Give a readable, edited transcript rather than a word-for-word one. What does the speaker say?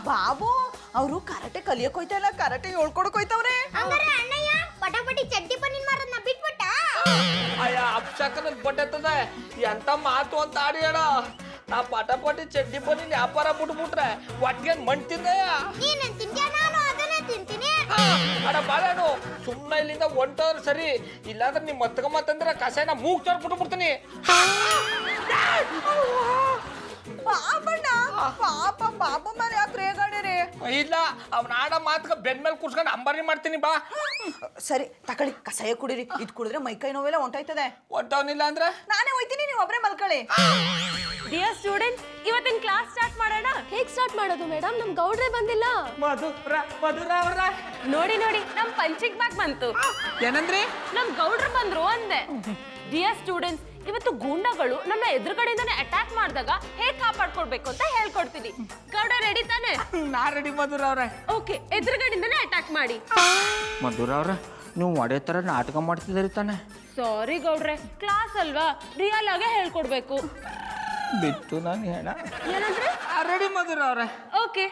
ಬಾಬು ಅವರು ಕರಾಟೆ ಕಲಿಯಕ್ ಹೋಯ್ತಲ್ಲ, ಕರಾಟೆ ಹೇಳ್ಕೊಡಕ್ ಹೋಯ್ತವ್ರೆ. ಅಣ್ಣಯ್ಯ ಪಟಾಪಟಿ ಚಡ್ಡಿ ಪನ್ನಿನ ಮಾರನ್ನ ಬಿಟ್ಬಿಟ್ಟ. ಅಯ್ಯ ಅಪ್ಸಕನ ಬಟ್ಟೆತದ ಎಂತ ಮಾತು ಅಂತ ಆಡಿ ಹೇಳ. ನಾ ಪಟಾಪಟಿ ಚಡ್ಡಿ ಬನ್ನಿ ವ್ಯಾಪಾರ ಬಿಟ್ಬಿಟ್ರೆ ಒಟ್ಟಿಗೆ ಮಣ್ ತಿಂದಯ್ಯ. ನೀನೇನ್ ತಿಂತೀಯ? ನಾನು ಅದನ್ನೇ ತಿಂತೀನಿ. ಅಡ ಬಾಳೇನು ಸುಮ್ಮನೆ ಇಲ್ಲಿಂದ ಹೊಂಟೋರ್ ಸರಿ, ಇಲ್ಲಾಂದ್ರೆ ನಿಮ್ ಮತ್ತಂದ್ರೆ ಕಸಾಯನ ಮೂಗ್ ಚೋರ್ ಬಿಟ್ಬಿಡ್ತೀನಿ. ಬಾಬಣ್ಣ ಪಾಪ ಬಾಬು ಮೇಲೆ ಯಾಕೆ ರೇಗಾಡಿರಿ? ಇಲ್ಲ ಅವ್ನ ಆಡ ಮಾತ್ಗ ಬೆನ್ ಮೇಲೆ ಕೂರ್ಸ್ಕೊಂಡು ಅಂಬಾರಿ ಮಾಡ್ತೀನಿ ಬಾ. ಸರಿ ತಕೊಳ್ಳಿ, ಕಷಾಯ ಕುಡೀರಿ. ಇದ್ ಕುಡಿದ್ರೆ ಮೈಕೈ ನೋವೆಲ್ಲ ಹೊಂಟೋಯ್ತದೆ. ಹೊಂಟವನಿಲ್ಲ ಅಂದ್ರೆ ನಾನೇ ಹೋಯ್ತೀನಿ, ನೀವು ಒಬ್ರೇ ಮಲ್ಕೊಳ್ಳಿ. ಡಿಯರ್ ಸ್ಟೂಡೆಂಟ್ಸ್, ಇವತ್ತಿನ ಕ್ಲಾಸ್ ಸ್ಟಾರ್ಟ್ ಮಾಡೋಣ. ಹೇಗ್ ಸ್ಟಾರ್ಟ್ ಮಾಡೋದು ಮೇಡಮ್? ನಮ್ ಗೌಡ್ರೆ ಬಂದಿಲ್ಲ. ಮಧುರ ಅವ್ರ ನೋಡಿ ನಮ್ ಪಂಚಿಂಗ್ ಬ್ಯಾಗ್ ಬಂತು. ಏನಂದ್ರಿ? ನಮ್ ಗೌಡ್ರು ಬಂದ್ರು ಅಂದೆ. ಡಿಯರ್ ಸ್ಟೂಡೆಂಟ್ಸ್, ಇವತ್ತು ಗೂಂಡಾಗಳು ನಮ್ಮ ಎದುರುಗಡೆಯಿಂದಾನೆ ಅಟ್ಯಾಕ್ ಮಾಡಿದಾಗ ಹೇಗ್ ಕಾಪಾಡ್ಕೊಳ್ಬೇಕು ಅಂತ ಹೇಳ್ಕೊಡ್ತೀನಿ. ಗೌಡ ರೆಡಿ ತಾನೆ? ನಾ ರೆಡಿ ಮಧುರ ಅವ್ರೆ. ಓಕೆ, ಎದುರುಗಡೆಯಿಂದಾನೆ ಅಟ್ಯಾಕ್ ಮಾಡಿ. ಮಧುರ ಅವ್ರ ನೀವು ಒಡೆ ತರ ನಾಟಕ ಮಾಡ್ತಿದ್ದೀರಿ ತಾನೆ? ಸಾರಿ ಗೌಡ್ರೆ, ಕ್ಲಾಸ್ ಅಲ್ವಾ, ರಿಯಲ್ ಆಗೇ ಹೇಳ್ಕೊಡ್ಬೇಕು. ಬಿತ್ತು ನಾನು ಹೇಳ. ಏನಂದ್ರೆ? ರೆಡಿ ಮಧುರ ಅವ್ರೆ. ಓಕೆ.